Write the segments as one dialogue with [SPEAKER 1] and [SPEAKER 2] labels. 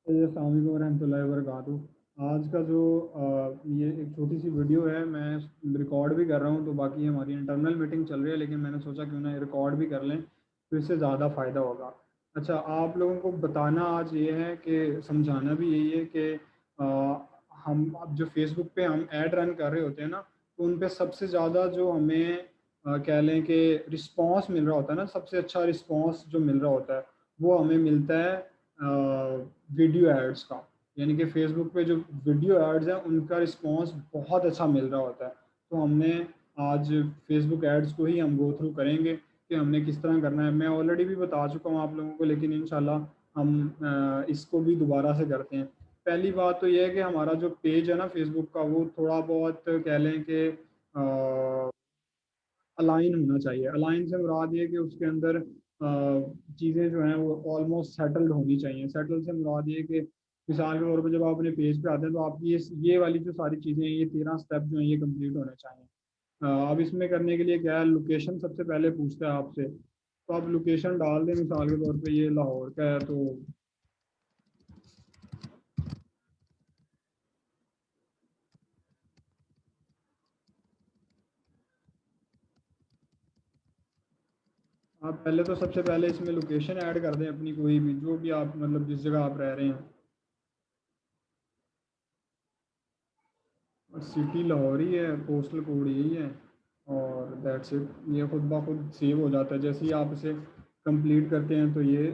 [SPEAKER 1] अस्सलाम वालेकुम रहमतुल्लाहि व बरकातुहू। आज का जो ये एक छोटी सी वीडियो है, मैं रिकॉर्ड भी कर रहा हूँ। तो बाकी हमारी इंटरनल मीटिंग चल रही है, लेकिन मैंने सोचा क्यों ना रिकॉर्ड भी कर लें, तो इससे ज़्यादा फ़ायदा होगा। अच्छा, आप लोगों को बताना आज ये है कि समझाना भी यही है कि हम अब जो फेसबुक पे हम ऐड रन कर रहे होते हैं ना, तो उन पे सबसे ज़्यादा जो हमें कह लें कि रिस्पॉन्स मिल रहा होता है ना, सबसे अच्छा रिस्पॉन्स जो मिल रहा होता है वो हमें मिलता है वीडियो एड्स का। यानी कि फेसबुक पे जो वीडियो एड्स हैं उनका रिस्पॉन्स बहुत अच्छा मिल रहा होता है। तो हमने आज फेसबुक एड्स को ही हम गो थ्रू करेंगे कि हमने किस तरह करना है। मैं ऑलरेडी भी बता चुका हूँ आप लोगों को, लेकिन इंशाल्लाह हम इसको भी दोबारा से करते हैं। पहली बात तो यह है कि हमारा जो पेज है ना फेसबुक का, वो थोड़ा बहुत कह लें कि अलाइन होना चाहिए। अलाइन से मुराद ये कि उसके अंदर चीज़ें जो हैं वो ऑलमोस्ट सेटल्ड होनी चाहिए। सेटल से मुराद ये कि मिसाल के तौर पर जब आप अपने पेज पे आते हैं तो आपकी ये वाली जो सारी चीज़ें हैं, ये 13 स्टेप जो हैं ये कंप्लीट होने चाहिए। अब इसमें करने के लिए क्या है, लोकेशन सबसे पहले पूछता है आपसे। तो आप लोकेशन डाल दें, मिसाल के तौर पे ये लाहौर का है, तो आप पहले तो सबसे पहले इसमें लोकेशन ऐड कर दें अपनी, कोई भी जो भी आप मतलब जिस जगह आप रह रहे हैं। सिटी लाहौर ही है, पोस्टल कोड यही है, और दैट्स इट। ये खुद ब खुद सेव हो जाता है। जैसे ही आप इसे कंप्लीट करते हैं तो ये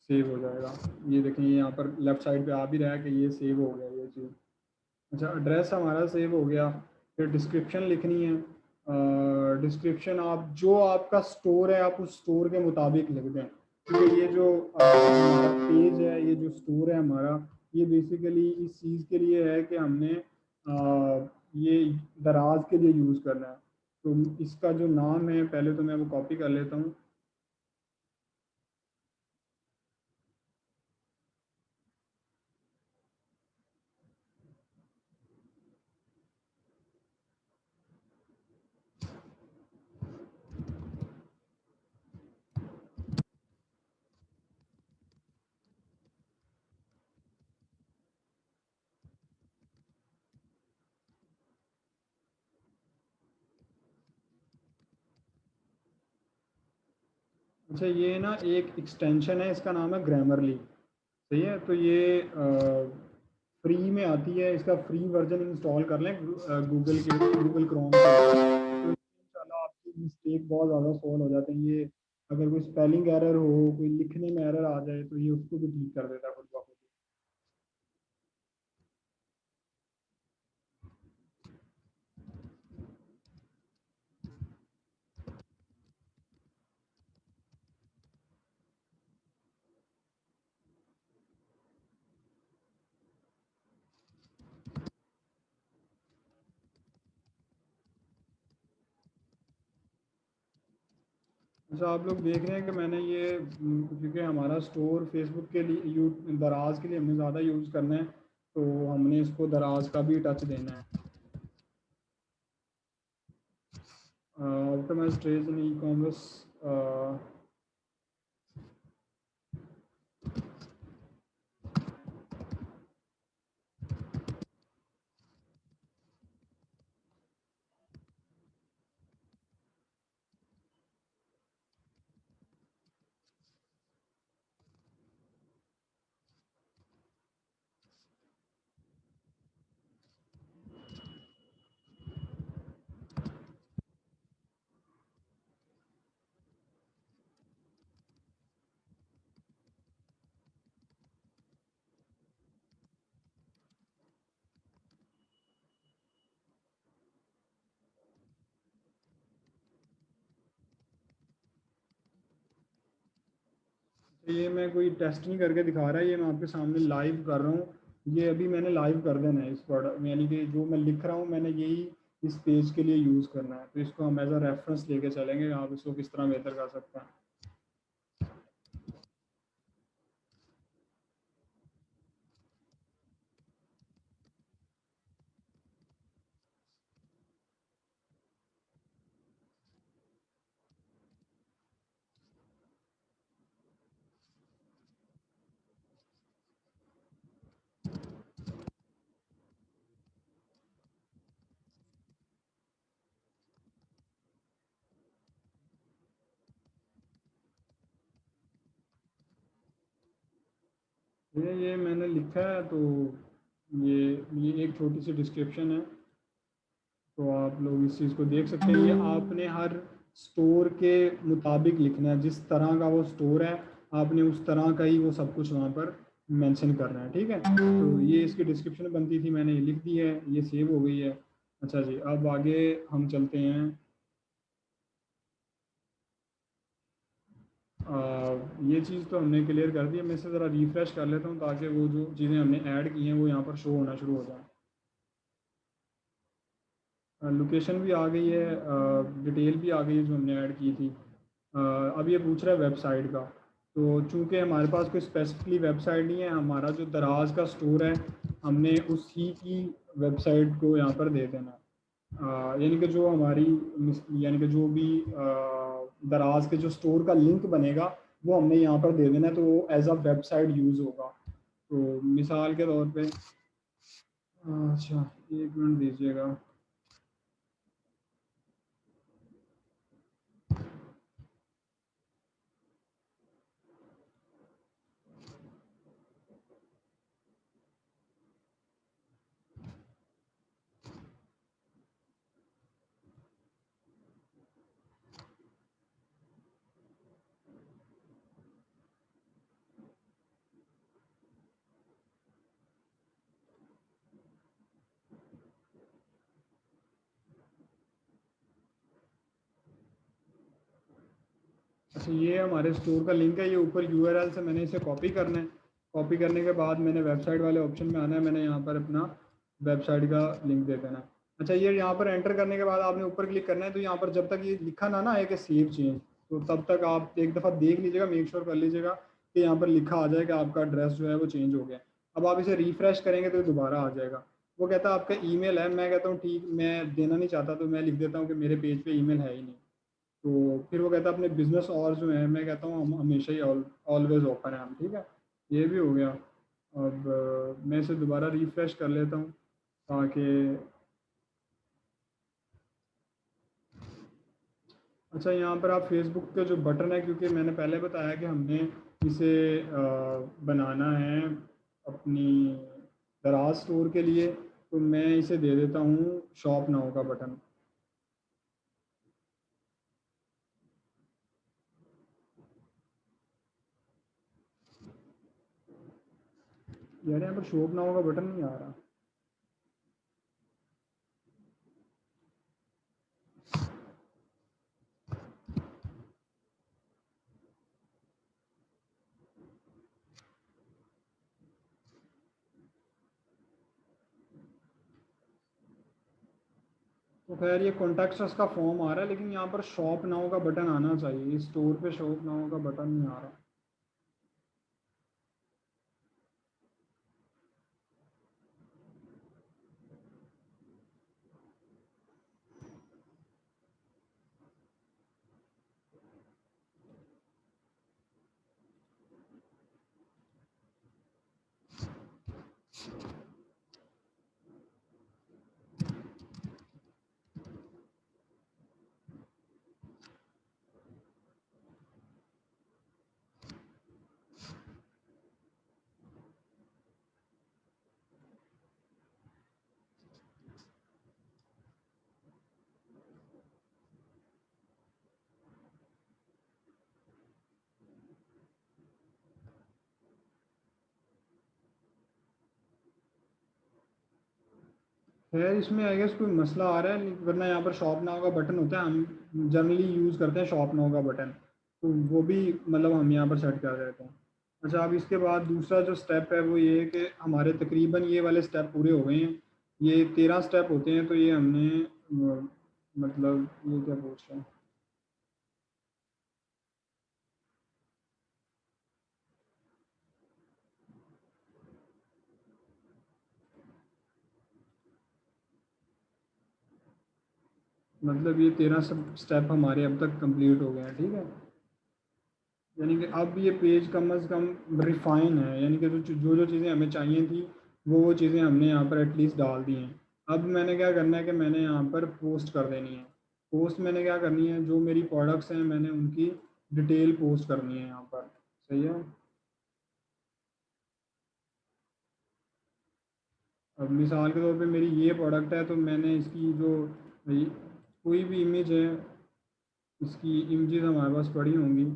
[SPEAKER 1] सेव हो जाएगा। ये देखें, ये यहाँ पर लेफ्ट साइड पे आ भी रहा है कि ये सेव हो गया ये चीज़। अच्छा, एड्रेस हमारा सेव हो गया। फिर डिस्क्रिप्शन लिखनी है। डिस्क्रिप्शन आप जो आपका स्टोर है आप उस स्टोर के मुताबिक लिख दें, क्योंकि ये जो हमारा पेज है, ये जो स्टोर है हमारा, ये बेसिकली इस चीज़ के लिए है कि हमने ये दराज के लिए यूज़ करना है। तो इसका जो नाम है, पहले तो मैं वो कॉपी कर लेता हूँ। अच्छा, ये ना एक एक्सटेंशन है, इसका नाम है ग्रामरली। सही है, तो ये फ्री में आती है। इसका फ्री वर्जन इंस्टॉल कर लें गूगल क्रोम से। तो इंशाल्लाह आपकी मिस्टेक बहुत ज़्यादा सॉल्व हो जाते हैं ये। अगर कोई स्पेलिंग एरर हो, कोई लिखने में एरर आ जाए, तो ये उसको भी ठीक कर देता है खुद ब खुद। अच्छा, आप लोग देख रहे हैं कि मैंने ये क्योंकि हमारा स्टोर फेसबुक के लिए दराज के लिए हमने ज़्यादा यूज़ करना है, तो हमने इसको दराज का भी टच देना है। ऑप्टिमाइज ट्रेज इन ई कॉमर्स। ये मैं कोई टेस्ट नहीं करके दिखा रहा है, ये मैं आपके सामने लाइव कर रहा हूँ। ये अभी मैंने लाइव कर देना है इस प्रोडक्ट, यानी कि जो मैं लिख रहा हूँ मैंने यही इस पेज के लिए यूज़ करना है। तो इसको हम एज अ रेफरेंस लेके चलेंगे, आप इसको किस तरह बेहतर कर सकते हैं। ये मैंने लिखा है, तो ये ये एक छोटी सी डिस्क्रिप्शन है, तो आप लोग इस चीज़ को देख सकते हैं। ये आपने हर स्टोर के मुताबिक लिखना है, जिस तरह का वो स्टोर है आपने उस तरह का ही वो सब कुछ वहाँ पर मेंशन करना है, ठीक है। तो ये इसकी डिस्क्रिप्शन बनती थी, मैंने ये लिख दी है, ये सेव हो गई है। अच्छा जी, अब आगे हम चलते हैं। ये चीज़ तो हमने क्लियर कर दी है। मैं इसे ज़रा रिफ़्रेश कर लेता हूँ ताकि वो जो चीज़ें हमने ऐड की हैं वो यहाँ पर शो होना शुरू हो जाए। लोकेशन भी आ गई है, डिटेल भी आ गई है जो हमने ऐड की थी। अब ये पूछ रहा है वेबसाइट का। तो चूंकि हमारे पास कोई स्पेसिफिकली वेबसाइट नहीं है, हमारा जो दराज का स्टोर है हमने उसी की वेबसाइट को यहाँ पर दे देना है। यानी कि जो हमारी यानी कि जो भी दराज के जो स्टोर का लिंक बनेगा वो हमने यहाँ पर दे देना है, तो वो एज अ वेबसाइट यूज़ होगा। तो मिसाल के तौर पे, अच्छा एक मिनट दीजिएगा। अच्छा, ये हमारे स्टोर का लिंक है, ये ऊपर यूआरएल से मैंने इसे कॉपी करना है। कॉपी करने के बाद मैंने वेबसाइट वाले ऑप्शन में आना है, मैंने यहाँ पर अपना वेबसाइट का लिंक दे देना है। अच्छा, ये यहाँ पर एंटर करने के बाद आपने ऊपर क्लिक करना है, तो यहाँ पर जब तक ये लिखा ना आए कि सेव चेंज, तो तब तक आप एक दफ़ा देख लीजिएगा, मेक श्योर कर लीजिएगा कि यहाँ पर लिखा आ जाए कि आपका एड्रेस जो है वो चेंज हो गया। अब आप इसे रिफ्रेश करेंगे तो दोबारा आ जाएगा। वो कहता है आपका ईमेल है, मैं कहता हूँ ठीक, मैं देना नहीं चाहता, तो मैं लिख देता हूँ कि मेरे पेज पे ईमेल है ही नहीं। तो फिर वो कहता है अपने बिजनेस और जो है, मैं कहता हूँ हम हमेशा ही ऑलवेज ओपन है हम, ठीक है। ये भी हो गया। अब मैं इसे दोबारा रिफ्रेश कर लेता हूँ ताकि, अच्छा यहाँ पर आप फेसबुक का जो बटन है, क्योंकि मैंने पहले बताया कि हमने इसे बनाना है अपनी दराज स्टोर के लिए, तो मैं इसे दे देता हूँ शॉप नाउ का बटन। यार यहाँ पर शॉप नाउ का बटन नहीं आ रहा। तो खैर ये कॉन्टेक्ट का फॉर्म आ रहा है, लेकिन यहाँ पर शॉप नाउ का बटन आना चाहिए, इस स्टोर पे शॉप नाउ का बटन नहीं आ रहा। खैर इसमें आई गेस कोई मसला आ रहा है, वरना यहाँ पर शॉप नाउ का बटन होता है, हम जनरली यूज़ करते हैं शॉप नाउ का बटन, तो वो भी मतलब हम यहाँ पर सेट कर देते हैं। अच्छा, अब इसके बाद दूसरा जो स्टेप है वो ये है कि हमारे तकरीबन ये वाले स्टेप पूरे हो गए हैं। ये 13 स्टेप होते हैं, तो ये हमने मतलब ये क्या पूछ रहे हैं, मतलब ये 13 सब स्टेप हमारे अब तक कंप्लीट हो गए हैं, ठीक है। यानी कि अब ये पेज कम अज़ कम रिफाइन है, यानी कि जो जो चीज़ें हमें चाहिए थी वो चीज़ें हमने यहाँ पर एटलीस्ट डाल दी हैं। अब मैंने क्या करना है कि मैंने यहाँ पर पोस्ट कर देनी है। पोस्ट मैंने क्या करनी है, जो मेरी प्रोडक्ट्स हैं मैंने उनकी डिटेल पोस्ट करनी है यहाँ पर। सही है। अब मिसाल के तौर पे मेरी ये प्रोडक्ट है, तो मैंने इसकी जो कोई भी इमेज है, इसकी इमेजेस हमारे पास पड़ी होंगी।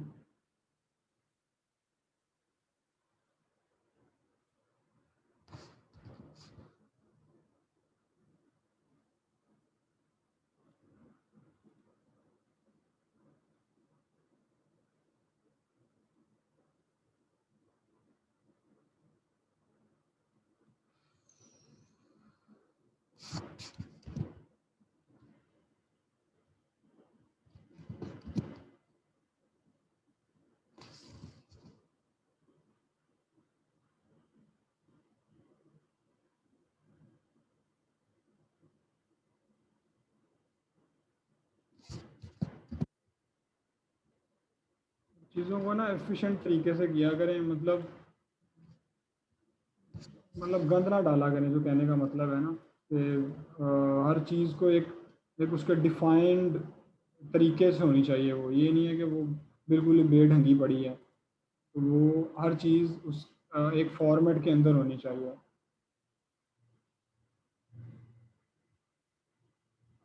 [SPEAKER 1] चीज़ों को ना एफिशिएंट तरीके से किया करें, मतलब गंद ना डाला करें, जो कहने का मतलब है ना कि हर चीज़ को एक एक उसके डिफाइंड तरीके से होनी चाहिए। वो ये नहीं है कि वो बिल्कुल ही बेढंगी पड़ी है, तो वो हर चीज़ उस एक फॉर्मेट के अंदर होनी चाहिए।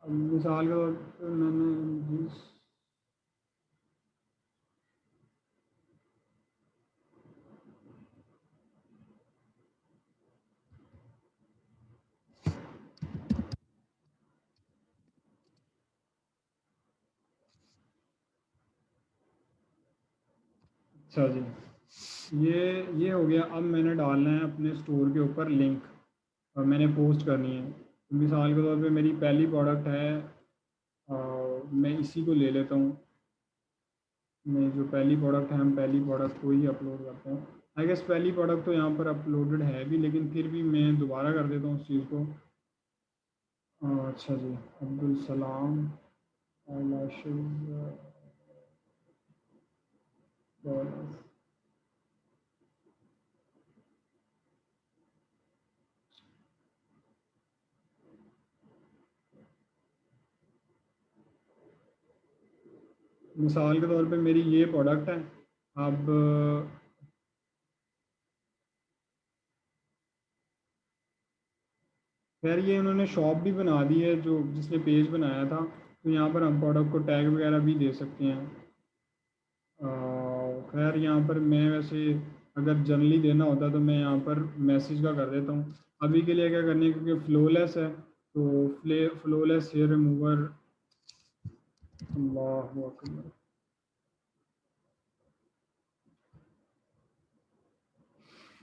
[SPEAKER 1] अब मिसाल के तौर पे मैंने अच्छा जी, ये हो गया। अब मैंने डालना है अपने स्टोर के ऊपर लिंक, और मैंने पोस्ट करनी है। तो मिसाल के तौर पे मेरी पहली प्रोडक्ट है, मैं इसी को ले लेता हूँ। मैं जो पहली प्रोडक्ट है, हम पहली प्रोडक्ट को ही अपलोड करते हैं। आई गेस पहली प्रोडक्ट तो यहाँ पर अपलोडेड है भी, लेकिन फिर भी मैं दोबारा कर देता हूँ उस चीज़ को। अच्छा जी, अब्दुल सलाम eyelashes, dollars। मिसाल के तौर पे मेरी ये प्रोडक्ट है। अब खैर ये उन्होंने शॉप भी बना दी है, जो जिसने पेज बनाया था, तो यहाँ पर हम प्रोडक्ट को टैग वगैरह भी दे सकते हैं। खैर यहाँ पर मैं वैसे अगर जनरली देना होता तो मैं यहाँ पर मैसेज का कर देता हूँ। अभी के लिए क्या करनी है, क्योंकि फ्लोलेस है, तो फ्लोलेस हेयर रिमूवर। अल्लाह अकबर।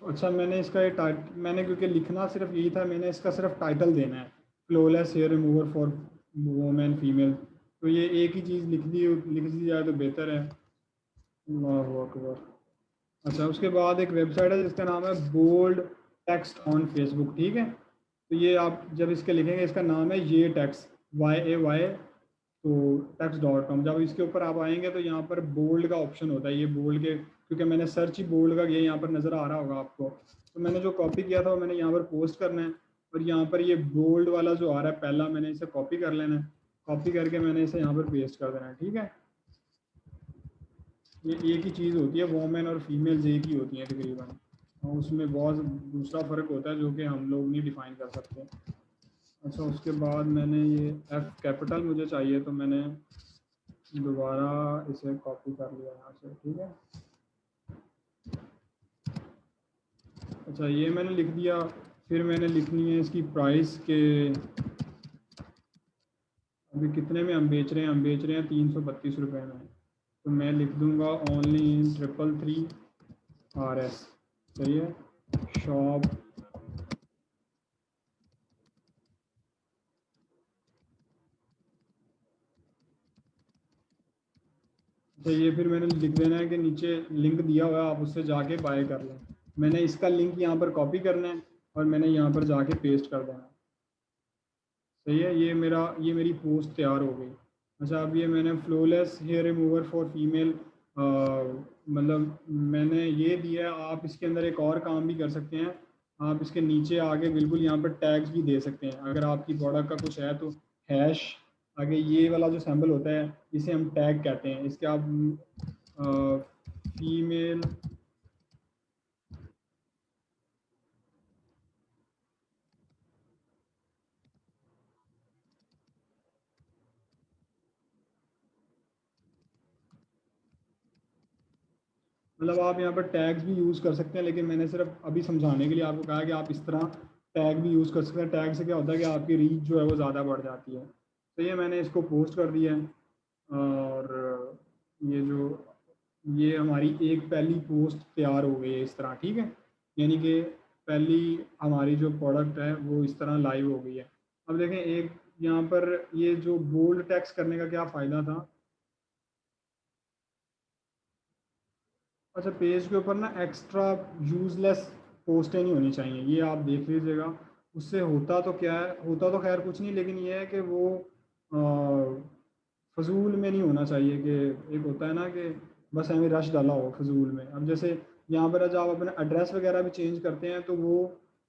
[SPEAKER 1] अच्छा, मैंने इसका ये मैंने क्योंकि लिखना सिर्फ यही था, मैंने इसका सिर्फ टाइटल देना है, flawless hair remover for women female. तो ये एक ही चीज़ लिख दी जाए तो बेहतर है। अल्लाह अकबर। अच्छा, उसके बाद एक वेबसाइट है जिसका नाम है बोल्ड टेक्स्ट ऑन फेसबुक, ठीक है। तो ये आप जब इसके लिखेंगे, इसका नाम है ये टेक्स्ट, YAY, तो text.com। जब इसके ऊपर आप आएंगे तो यहाँ पर बोल्ड का ऑप्शन होता है। ये बोल्ड के, क्योंकि मैंने सर्च ही बोल्ड का किया, यहाँ पर नज़र आ रहा होगा आपको। तो मैंने जो कॉपी किया था वो मैंने यहाँ पर पोस्ट करना है, और यहाँ पर ये बोल्ड वाला जो आ रहा है पहला, मैंने इसे कॉपी कर लेना है। कॉपी करके मैंने इसे यहाँ पर पेस्ट कर देना है, ठीक है। ये एक ही चीज़ होती है, वोमेन और फीमेल्स एक ही होती हैं तकरीबन, और उसमें बहुत दूसरा फ़र्क होता है जो कि हम लोग नहीं डिफ़ाइन कर सकते। अच्छा, उसके बाद मैंने ये एफ कैपिटल मुझे चाहिए, तो मैंने दोबारा इसे कॉपी कर लिया यहाँ से, ठीक है। अच्छा, ये मैंने लिख दिया। फिर मैंने लिखनी है इसकी प्राइस के, अभी कितने में हम बेच रहे हैं, हम बेच रहे हैं 332 रुपये में। तो मैं लिख दूंगा ओनली इन 333 RS, सही है। शॉप। अच्छा, ये फिर मैंने लिख देना है कि नीचे लिंक दिया हुआ है, आप उससे जाके बाय कर लें। मैंने इसका लिंक यहाँ पर कॉपी करना है, और मैंने यहाँ पर जाके पेस्ट कर देना है। सही है, ये मेरी पोस्ट तैयार हो गई। अच्छा, अब ये मैंने flawless hair remover for female, मतलब मैंने ये दिया है। आप इसके अंदर एक और काम भी कर सकते हैं। आप इसके नीचे आगे बिल्कुल यहाँ पर टैग्स भी दे सकते हैं, अगर आपकी प्रोडक्ट का कुछ है तो। हैश आगे ये वाला जो सिंबल होता है, इसे हम टैग कहते हैं। इसके आप फीमेल, मतलब आप यहाँ पर टैग्स भी यूज़ कर सकते हैं, लेकिन मैंने सिर्फ अभी समझाने के लिए आपको कहा कि आप इस तरह टैग भी यूज़ कर सकते हैं। टैग से क्या होता है कि आपकी रीच जो है वो ज़्यादा बढ़ जाती है। तो ये मैंने इसको पोस्ट कर दिया है। और ये जो ये हमारी एक पहली पोस्ट तैयार हो गई है इस तरह, ठीक है। यानी कि पहली हमारी जो प्रोडक्ट है वो इस तरह लाइव हो गई है। अब देखें एक यहाँ पर ये जो बोल्ड टेक्स्ट करने का क्या फ़ायदा था। अच्छा, पेज के ऊपर ना एक्स्ट्रा यूज़लेस पोस्टें नहीं होनी चाहिए, ये आप देख लीजिएगा। उससे होता तो क्या है, होता तो खैर कुछ नहीं, लेकिन ये है कि वो फजूल में नहीं होना चाहिए। कि एक होता है ना कि बस हमें रश डाला हो फजूल में। अब जैसे यहाँ पर जब आप अपना एड्रेस वगैरह भी चेंज करते हैं तो वो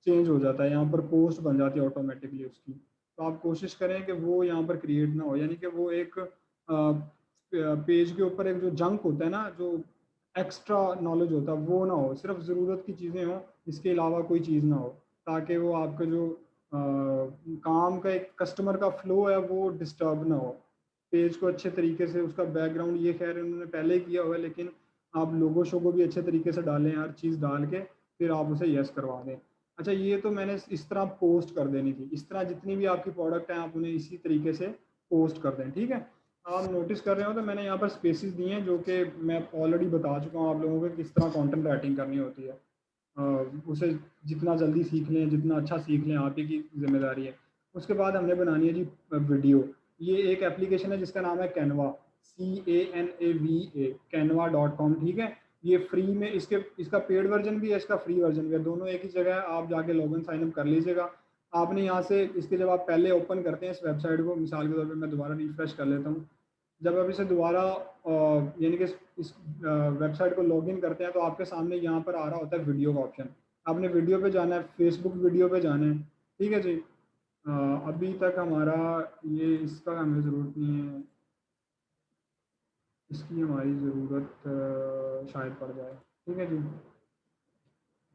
[SPEAKER 1] चेंज हो जाता है, यहाँ पर पोस्ट बन जाती है ऑटोमेटिकली उसकी। तो आप कोशिश करें कि वो यहाँ पर क्रिएट ना हो, यानी कि वो एक पेज के ऊपर एक जो जंक होता है ना, जो एक्स्ट्रा नॉलेज होता है वो ना हो, सिर्फ ज़रूरत की चीज़ें हों, इसके अलावा कोई चीज़ ना हो। ताकि वो आपका जो काम का एक कस्टमर का फ़्लो है वो डिस्टर्ब ना हो। पेज को अच्छे तरीके से उसका बैकग्राउंड ये खैर उन्होंने पहले ही किया हुआ है, लेकिन आप लोगो शोगो भी अच्छे तरीके से डालें, हर चीज़ डाल के फिर आप उसे यस करवा दें। अच्छा, ये तो मैंने इस तरह पोस्ट कर देनी थी। इस तरह जितनी भी आपकी प्रोडक्ट हैं आप उन्हें इसी तरीके से पोस्ट कर दें, ठीक है। आप नोटिस कर रहे हो तो मैंने यहाँ पर स्पेसिस दिए हैं, जो कि मैं ऑलरेडी बता चुका हूँ आप लोगों को किस तरह कंटेंट राइटिंग करनी होती है। उसे जितना जल्दी सीख लें, जितना अच्छा सीख लें, आप ही की जिम्मेदारी है। उसके बाद हमने बनानी है जी वीडियो। ये एक एप्लीकेशन है जिसका नाम है कैनवा, CANAVA, canva.com, ठीक है। ये फ्री में, इसका पेड वर्जन भी है, इसका फ्री वर्जन भी है, दोनों एक ही जगह है। आप जाके लॉगिन साइन अप कर लीजिएगा। आपने यहाँ से इसके जब आप पहले ओपन करते हैं इस वेबसाइट को, मिसाल के तौर पे मैं दोबारा रिफ्रेश कर लेता हूँ। जब आप इसे दोबारा यानी कि इस वेबसाइट को लॉगिन करते हैं तो आपके सामने यहाँ पर आ रहा होता है वीडियो का ऑप्शन। आपने वीडियो पे जाना है, फेसबुक वीडियो पे जाना है, ठीक है जी। अभी तक हमारा ये इसका हमें ज़रूरत नहीं है, इसकी हमारी ज़रूरत शायद पड़ जाए, ठीक है जी।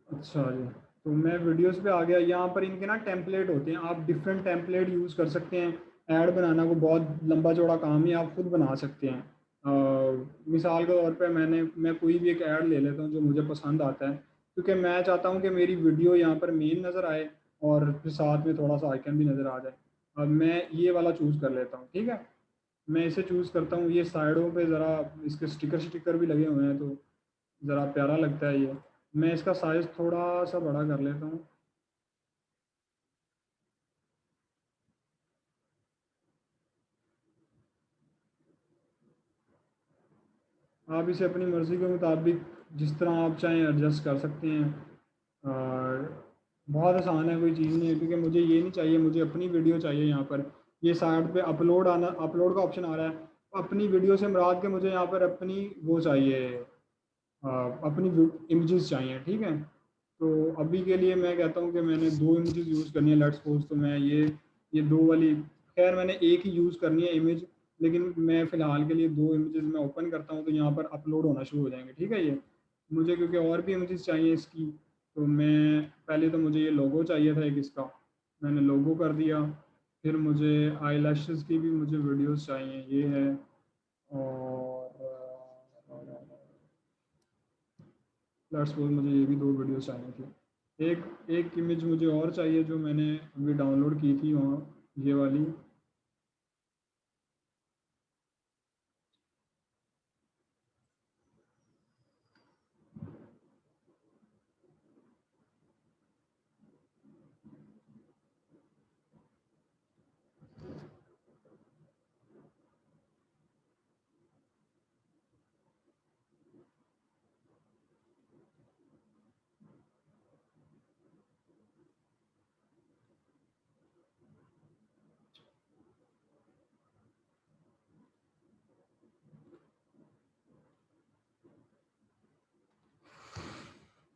[SPEAKER 1] अच्छा जी, तो मैं वीडियोस पे आ गया। यहाँ पर इनके ना टेम्पलेट होते हैं, आप डिफरेंट टेम्पलेट यूज़ कर सकते हैं। ऐड बनाना को बहुत लंबा चौड़ा काम ही आप खुद बना सकते हैं। मिसाल के तौर पे मैं कोई भी एक ऐड ले लेता हूँ जो मुझे पसंद आता है, क्योंकि मैं चाहता हूँ कि मेरी वीडियो यहाँ पर मेन नज़र आए और फिर साथ में थोड़ा सा आइकन भी नज़र आ जाए। अब मैं ये वाला चूज़ कर लेता हूँ, ठीक है। मैं इसे चूज़ करता हूँ। ये साइडों पे ज़रा इसके स्टिकर स्टिकर भी लगे हुए हैं तो ज़रा प्यारा लगता है ये। मैं इसका साइज़ थोड़ा सा बड़ा कर लेता हूँ। आप इसे अपनी मर्ज़ी के मुताबिक जिस तरह आप चाहें एडजस्ट कर सकते हैं। और बहुत आसान है, कोई चीज़ नहीं है, क्योंकि मुझे ये नहीं चाहिए, मुझे अपनी वीडियो चाहिए। यहाँ पर ये साइड पे अपलोड का ऑप्शन आ रहा है। अपनी वीडियो से मुराद के मुझे यहाँ पर अपनी वो चाहिए, अपनी इमेजेस चाहिए, ठीक है। तो अभी के लिए मैं कहता हूँ कि मैंने दो इमेजेस यूज़ करनी है, लेट्स सपोज। तो मैं ये दो वाली, खैर मैंने एक ही यूज़ करनी है इमेज, लेकिन मैं फ़िलहाल के लिए दो इमेजेस मैं ओपन करता हूँ तो यहाँ पर अपलोड होना शुरू हो जाएंगे, ठीक है। ये मुझे क्योंकि और भी इमेजेस चाहिए इसकी, तो मैं पहले तो मुझे ये लोगो चाहिए था एक इसका, मैंने लोगो कर दिया। फिर मुझे आई लैशेज़ की भी मुझे वीडियोस चाहिए, ये है। और लेट्स सपोज मुझे ये भी दो वीडियो चाहिए थी। एक एक इमेज मुझे और चाहिए जो मैंने अभी डाउनलोड की थी वहाँ, ये वाली।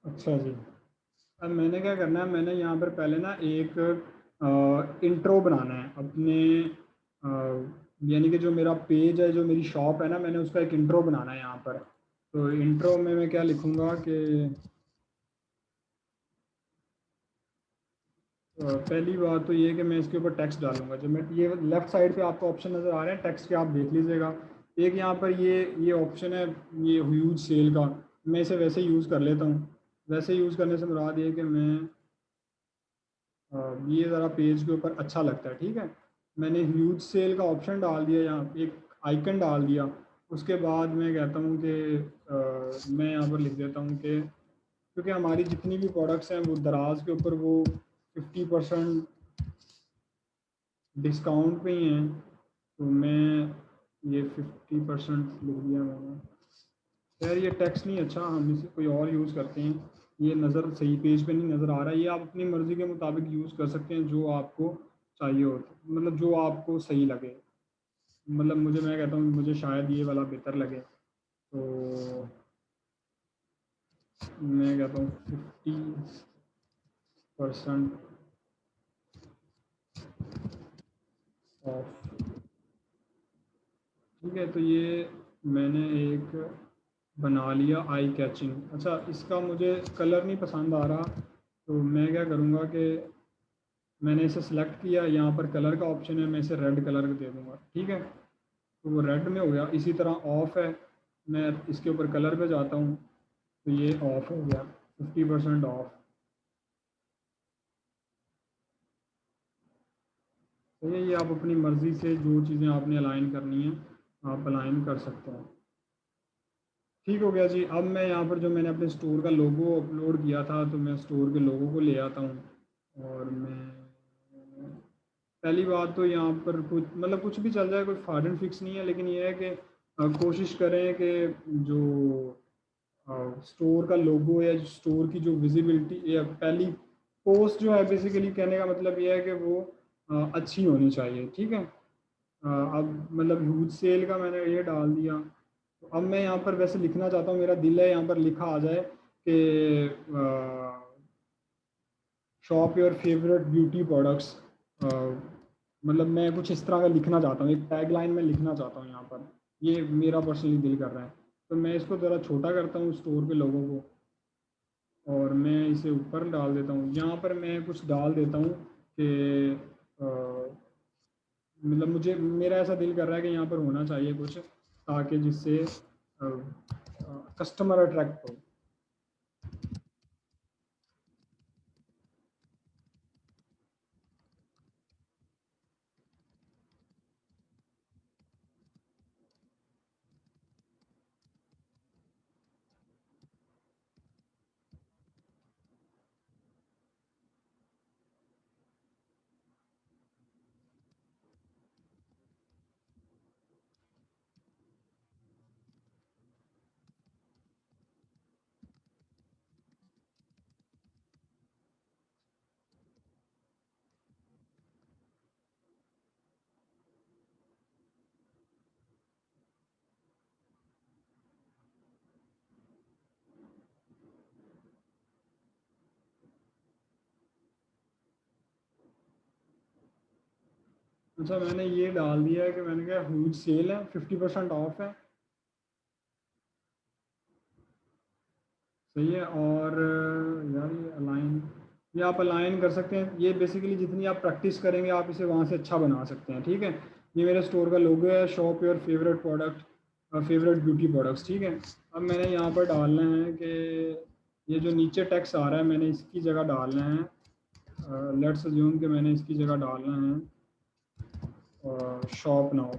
[SPEAKER 1] अच्छा जी, अब मैंने क्या करना है, मैंने यहाँ पर पहले ना एक इंट्रो बनाना है अपने, यानी कि जो मेरा पेज है, जो मेरी शॉप है ना, मैंने उसका एक इंट्रो बनाना है यहाँ पर। तो इंट्रो में मैं क्या लिखूँगा कि पहली बात तो ये है कि मैं इसके ऊपर टेक्स्ट डालूंगा। जो मैं ये लेफ्ट साइड पे आपको ऑप्शन नज़र आ रहे हैं टेक्स्ट के, आप देख लीजिएगा। एक यहाँ पर ये ऑप्शन है, ये ह्यूज सेल का। मैं इसे वैसे यूज़ कर लेता हूँ। वैसे यूज़ करने से मुराद ये है कि मैं ये ज़रा पेज के ऊपर अच्छा लगता है, ठीक है। मैंने ह्यूज सेल का ऑप्शन डाल दिया, यहाँ एक आइकन डाल दिया। उसके बाद मैं कहता हूँ कि मैं यहाँ पर लिख देता हूँ कि क्योंकि हमारी जितनी भी प्रोडक्ट्स हैं वो दराज के ऊपर वो 50% डिस्काउंट पे ही हैं, तो मैं ये 50% लिख दिया मैंने। यार ये टेक्स्ट नहीं अच्छा, हम इसे कोई और यूज़ करते हैं। ये नज़र सही पेज पे नहीं नज़र आ रहा है। ये आप अपनी मर्ज़ी के मुताबिक यूज़ कर सकते हैं जो आपको चाहिए होता, मतलब जो आपको सही लगे। मतलब मुझे, मैं कहता हूँ मुझे शायद ये वाला बेहतर लगे, तो मैं कहता हूँ 50% ऑफ। ठीक है, तो ये मैंने एक बना लिया आई कैचिंग। अच्छा, इसका मुझे कलर नहीं पसंद आ रहा, तो मैं क्या करूँगा कि मैंने इसे सेलेक्ट किया, यहाँ पर कलर का ऑप्शन है, मैं इसे रेड कलर दे दूँगा, ठीक है। तो वो रेड में हो गया। इसी तरह ऑफ़ है, मैं इसके ऊपर कलर पे जाता हूँ, तो ये ऑफ़ हो गया, 50% ऑफ। तो ये आप अपनी मर्ज़ी से जो चीज़ें आपने अलाइन करनी है आप अलाइन कर सकते हैं। ठीक हो गया जी। अब मैं यहाँ पर जो मैंने अपने स्टोर का लोगो अपलोड किया था, तो मैं स्टोर के लोगो को ले आता हूँ। और मैं पहली बात तो यहाँ पर कुछ मतलब कुछ भी चल जाए, कोई हार्ड एंड फिक्स नहीं है, लेकिन ये है कि कोशिश करें कि जो स्टोर का लोगो या स्टोर की जो विजिबिलिटी या पहली पोस्ट जो है, बेसिकली कहने का मतलब ये है कि वो अच्छी होनी चाहिए, ठीक है। अब मतलब ह्यूज सेल का मैंने ये डाल दिया। तो अब मैं यहाँ पर वैसे लिखना चाहता हूँ, मेरा दिल है यहाँ पर लिखा आ जाए कि shop your favourite beauty products. मतलब मैं कुछ इस तरह का लिखना चाहता हूँ, एक टैग लाइन में लिखना चाहता हूँ यहाँ पर। ये मेरा पर्सनली दिल कर रहा है, तो मैं इसको ज़रा छोटा करता हूँ स्टोर के लोगों को, और मैं इसे ऊपर डाल देता हूँ। यहाँ पर मैं कुछ डाल देता हूँ कि मतलब मुझे, मेरा ऐसा दिल कर रहा है कि यहाँ पर होना चाहिए कुछ, ताकि जिससे कस्टमर अट्रैक्ट हो। अच्छा, मैंने ये डाल दिया है कि मैंने कहा ह्यूज सेल है, 50% ऑफ है। सही है। और यार ये अलाइन, ये आप अलाइन कर सकते हैं। ये बेसिकली जितनी आप प्रैक्टिस करेंगे आप इसे वहाँ से अच्छा बना सकते हैं, ठीक है। ये मेरे स्टोर का लोगो है, shop your favourite product, favourite beauty products, ठीक है। अब मैंने यहाँ पर डालना है कि ये जो नीचे टेक्स्ट आ रहा है मैंने इसकी जगह डालना है, लेट्स अज्यूम कि मैंने इसकी जगह डालना है शॉप नाउ।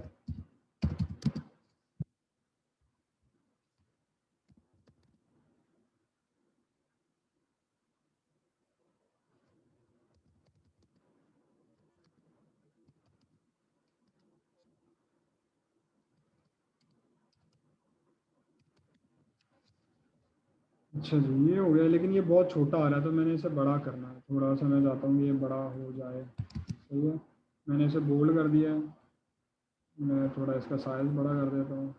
[SPEAKER 1] अच्छा जी, ये हो गया, लेकिन ये बहुत छोटा आ रहा है, तो मैंने इसे बड़ा करना है थोड़ा सा। मैं चाहता हूँ कि ये बड़ा हो जाए। सही है, मैंने इसे बोल्ड कर दिया है। मैं थोड़ा इसका साइज़ बड़ा कर देता हूँ।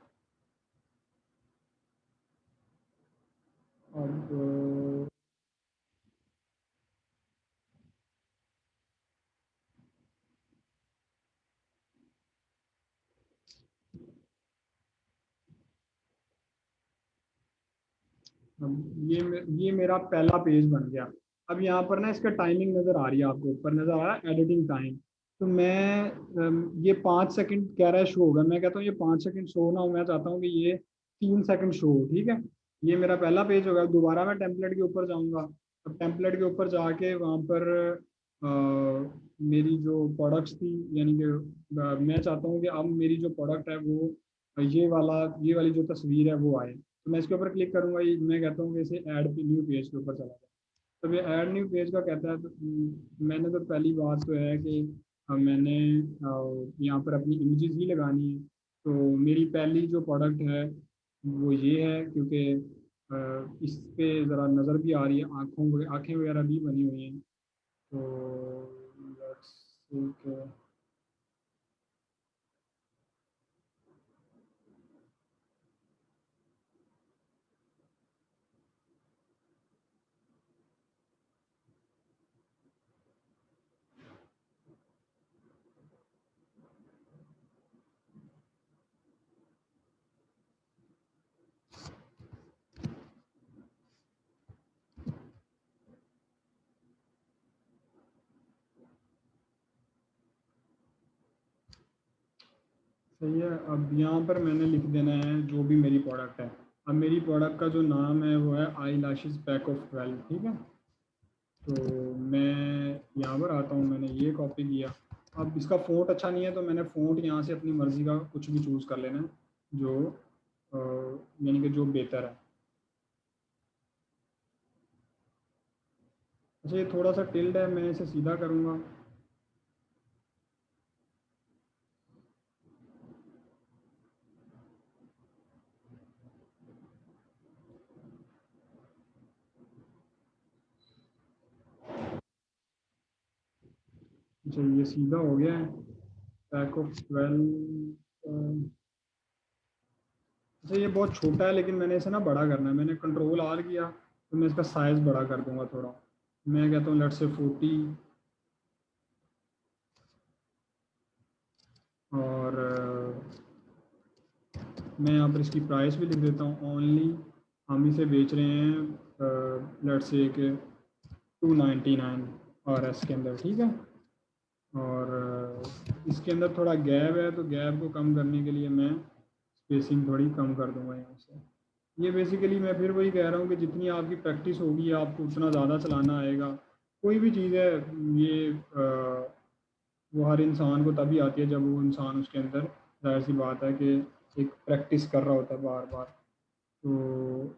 [SPEAKER 1] अब ये मेरा पहला पेज बन गया। अब यहाँ पर ना इसका टाइमिंग नज़र आ रही है आपको, ऊपर नज़र आ रहा है एडिटिंग टाइम। तो मैं ये 5 सेकंड कह रहा है शो होगा, मैं कहता हूँ ये 5 सेकंड शो ना हो, मैं चाहता हूँ कि ये 3 सेकंड शो हो, ठीक है। ये मेरा पहला पेज होगा। दोबारा मैं टेम्पलेट के ऊपर जाऊंगा। अब टेम्पलेट के ऊपर जाके वहाँ पर मेरी जो प्रोडक्ट्स थी, यानी कि मैं चाहता हूँ कि अब मेरी जो प्रोडक्ट है वो ये वाली जो तस्वीर है वो आए। तो मैं इसके ऊपर क्लिक करूंगा। ये मैं कहता हूँ कि इसे ऐड न्यू पेज के ऊपर चला जाए। तब ये ऐड न्यू पेज का कहता है। तो मैंने तो पहली बात तो है कि मैंने यहाँ पर अपनी इमेजेस ही लगानी है। तो मेरी पहली जो प्रोडक्ट है वो ये है, क्योंकि इस पे ज़रा नज़र भी आ रही है, आँखें वगैरह भी बनी हुई हैं। तो लेट्स एक सही है। अब यहाँ पर मैंने लिख देना है जो भी मेरी प्रोडक्ट है। अब मेरी प्रोडक्ट का जो नाम है वो है आई लैशेस पैक ऑफ 12, ठीक है। तो मैं यहाँ पर आता हूँ, मैंने ये कॉपी किया। अब इसका फ़ॉन्ट अच्छा नहीं है तो मैंने फ़ॉन्ट यहाँ से अपनी मर्ज़ी का कुछ भी चूज़ कर लेना है, जो यानी कि जो बेहतर है। अच्छा, ये थोड़ा सा टिल्ड है, मैं इसे सीधा करूँगा। अच्छा, ये सीधा हो गया है। Pack of 12। अच्छा, ये बहुत छोटा है, लेकिन मैंने इसे ना बड़ा करना है। मैंने कंट्रोल आर किया तो मैं इसका साइज़ बड़ा कर दूंगा थोड़ा। मैं कहता हूँ लेट से 40। और मैं यहाँ पर इसकी प्राइस भी लिख देता हूँ। ओनली हम इसे बेच रहे हैं लेट से कि 299 और इसके अंदर, ठीक है। और इसके अंदर थोड़ा गैप है, तो गैप को कम करने के लिए मैं स्पेसिंग थोड़ी कम कर दूंगा यहाँ से। ये बेसिकली मैं फिर वही कह रहा हूँ कि जितनी आपकी प्रैक्टिस होगी आपको उतना ज़्यादा चलाना आएगा। कोई भी चीज़ है, ये वो हर इंसान को तभी आती है जब वो इंसान उसके अंदर, जाहिर सी बात है कि एक प्रैक्टिस कर रहा होता है बार बार। तो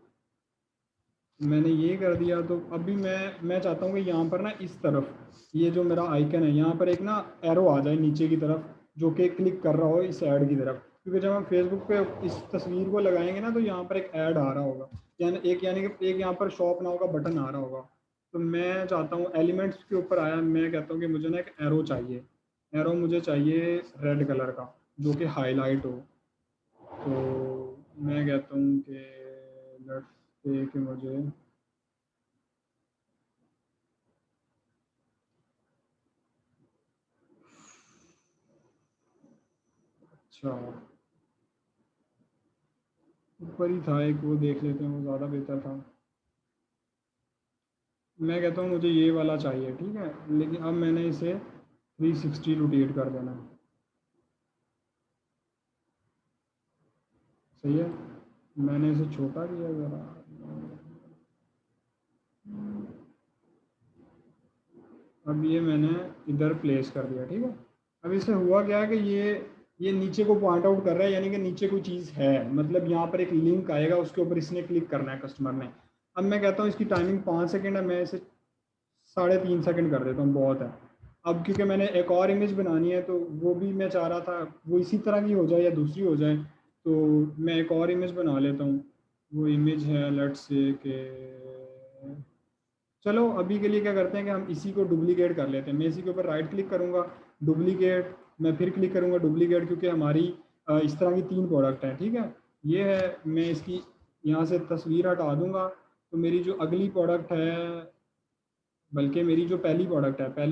[SPEAKER 1] मैंने ये कर दिया। तो अभी मैं चाहता हूँ कि यहाँ पर ना इस तरफ ये जो मेरा आइकन है यहाँ पर एक ना एरो आ जाए नीचे की तरफ, जो कि क्लिक कर रहा हो इस ऐड की तरफ। क्योंकि जब हम फेसबुक पे इस तस्वीर को लगाएंगे ना तो यहाँ पर एक ऐड आ रहा होगा, यानी कि एक यहाँ पर शॉप नाउ का बटन आ रहा होगा। तो मैं चाहता हूँ एलिमेंट्स के ऊपर आया, मैं कहता हूँ कि मुझे ना एक एरो चाहिए। एरो मुझे चाहिए रेड कलर का, जो कि हाईलाइट हो। तो मैं कहता हूँ कि लेट्स से कि मुझे, अच्छा, ऊपर ही था एक, वो देख लेते हैं, वो ज़्यादा बेहतर था। मैं कहता हूँ मुझे ये वाला चाहिए, ठीक है। लेकिन अब मैंने इसे 360 रोटेट कर देना है। सही है। मैंने इसे छोटा किया ज़रा। अब ये मैंने इधर प्लेस कर दिया, ठीक है। अब इससे हुआ क्या है कि ये नीचे को पॉइंट आउट कर रहा है, यानी कि नीचे कोई चीज़ है। मतलब यहाँ पर एक लिंक आएगा, उसके ऊपर इसने क्लिक करना है कस्टमर ने। अब मैं कहता हूँ इसकी टाइमिंग 5 सेकेंड है, मैं इसे 3.5 सेकेंड कर देता हूँ, बहुत है। अब क्योंकि मैंने एक और इमेज बनानी है तो वो भी मैं चाह रहा था वो इसी तरह की हो जाए या दूसरी हो जाए। तो मैं एक और इमेज बना लेता हूँ। वो इमेज है लेट्स से के, चलो अभी के लिए क्या करते हैं कि हम इसी को डुप्लीकेट कर लेते हैं। मैं इसी के ऊपर राइट क्लिक करूँगा, डुप्लीकेट। मैं फिर क्लिक करूँगा डुप्लीकेट, क्योंकि हमारी इस तरह की 3 प्रोडक्ट हैं, ठीक है। ये है, मैं इसकी यहाँ से तस्वीर हटा दूँगा। तो मेरी जो अगली प्रोडक्ट है, बल्कि मेरी जो पहली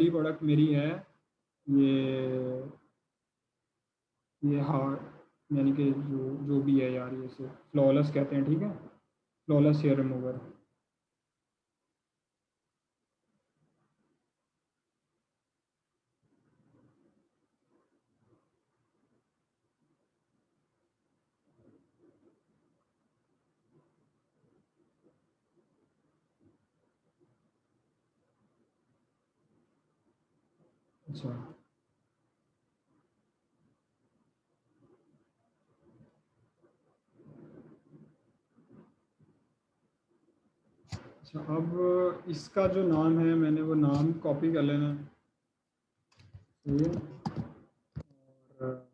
[SPEAKER 1] प्रोडक्ट मेरी है ये ये हाँ, यानी कि जो भी है यार, ये से फ्लॉलेस कहते हैं, ठीक है। Flawless hair remover. अच्छा अच्छा, अब इसका जो नाम है मैंने वो नाम कॉपी कर लेना है, सही है। और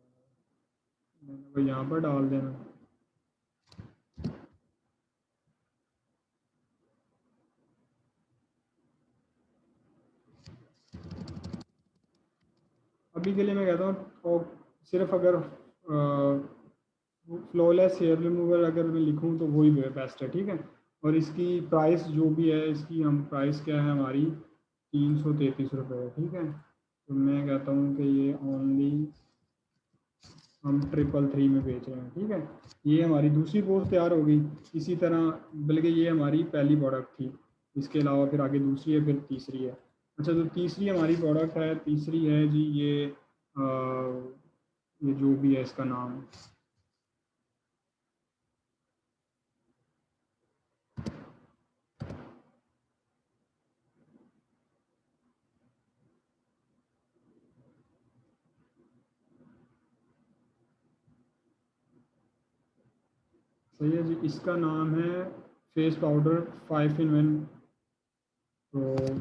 [SPEAKER 1] मैंने वो यहाँ पर डाल देना। अभी के लिए मैं कहता हूँ और सिर्फ अगर फ्लॉलेस हेयर रिमूवर अगर मैं लिखूँ तो वही बेस्ट है, ठीक है। और इसकी प्राइस जो भी है, इसकी हम प्राइस क्या है हमारी, 333 रुपये है, ठीक है। तो मैं कहता हूँ कि ये ओनली हम 333 में बेच रहे हैं, ठीक है। ये हमारी दूसरी पोस्ट तैयार हो गई। इसी तरह, बल्कि ये हमारी पहली प्रोडक्ट थी, इसके अलावा फिर आगे दूसरी है, फिर तीसरी है। अच्छा, तो तीसरी हमारी प्रोडक्ट है, तीसरी है जी ये जो भी है इसका नाम, सही है जी, इसका नाम है फेस पाउडर 5 in 1। तो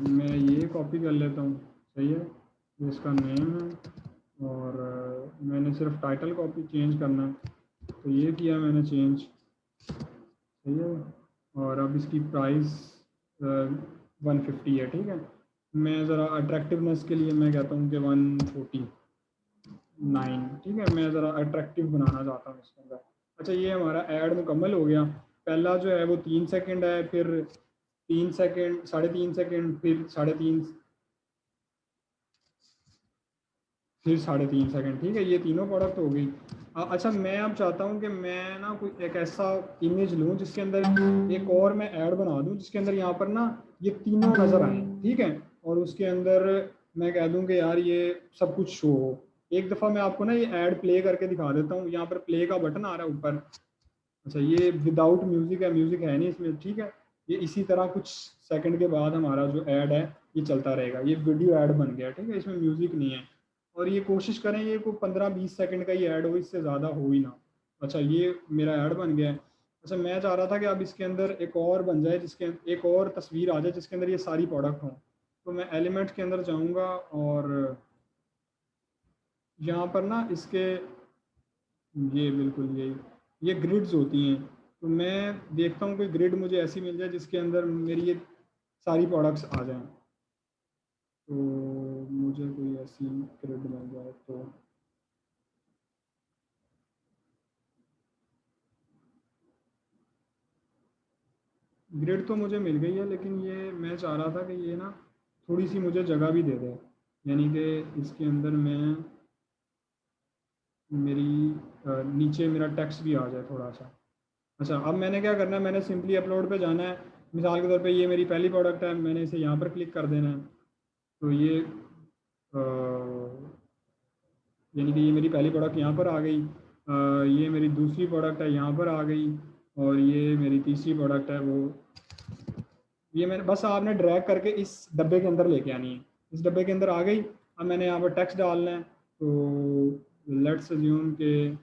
[SPEAKER 1] मैं ये कॉपी कर लेता हूँ, सही है। ये इसका नेम है, और मैंने सिर्फ टाइटल कॉपी चेंज करना है, तो ये किया मैंने चेंज, सही है। और अब इसकी प्राइस 150 है, ठीक है। मैं ज़रा अट्रैक्टिवनेस के लिए मैं कहता हूँ कि 149, ठीक है। मैं ज़रा अट्रैक्टिव बनाना चाहता हूँ इसके अंदर। अच्छा, ये हमारा ऐड मुकम्मल हो गया। पहला जो है वो 3 सेकंड है, फिर 3 सेकंड, 3.5 सेकंड, फिर 3.5, फिर 3.5 सेकंड, ठीक है। ये तीनों प्रोडक्ट हो गई। अच्छा, मैं अब चाहता हूँ कि मैं ना कोई एक ऐसा इमेज लूँ जिसके अंदर एक और मैं ऐड बना दूँ जिसके अंदर यहाँ पर ना ये तीनों नज़र आए, ठीक है। और उसके अंदर मैं कह दूँ कि यार ये सब कुछ शो हो। एक दफ़ा मैं आपको ना ये ऐड प्ले करके दिखा देता हूँ। यहाँ पर प्ले का बटन आ रहा है ऊपर। अच्छा, ये विदाउट म्यूज़िक है, म्यूज़िक है नहीं इसमें, ठीक है। ये इसी तरह कुछ सेकंड के बाद हमारा जो ऐड है ये चलता रहेगा। ये वीडियो ऐड बन गया, ठीक है, इसमें म्यूज़िक नहीं है। और ये कोशिश करें ये को 15-20 सेकंड का ही ऐड हो, इससे ज़्यादा हो ही ना। अच्छा, ये मेरा ऐड बन गया है। अच्छा, मैं चाह रहा था कि अब इसके अंदर एक और बन जाए, जिसके एक और तस्वीर आ जाए जिसके अंदर ये सारी प्रोडक्ट हों। तो मैं एलिमेंट्स के अंदर जाऊँगा, और यहाँ पर ना इसके, ये बिल्कुल ये ग्रिड्स होती हैं। तो मैं देखता हूँ कोई ग्रिड मुझे ऐसी मिल जाए जिसके अंदर मेरी ये सारी प्रोडक्ट्स आ जाएं। तो मुझे कोई ऐसी ग्रिड मिल जाए तो, ग्रिड तो मुझे मिल गई है, लेकिन ये मैं चाह रहा था कि ये ना थोड़ी सी मुझे जगह भी दे दे, यानी कि इसके अंदर मैं मेरी नीचे मेरा टेक्स्ट भी आ जाए थोड़ा सा। अच्छा, अब मैंने क्या करना है, मैंने सिंपली अपलोड पे जाना है। मिसाल के तौर पे ये मेरी पहली प्रोडक्ट है, मैंने इसे यहाँ पर क्लिक कर देना है। तो ये यानी कि ये मेरी पहली प्रोडक्ट यहाँ पर आ गई। ये मेरी दूसरी प्रोडक्ट है, यहाँ पर आ गई। और ये मेरी तीसरी प्रोडक्ट है, वो ये मैंने बस आपने ड्रैग करके इस डब्बे के अंदर लेके आनी है। इस डब्बे के अंदर आ गई। अब मैंने यहाँ पर टेक्स्ट डालना है। तो लेट्स अज्यूम के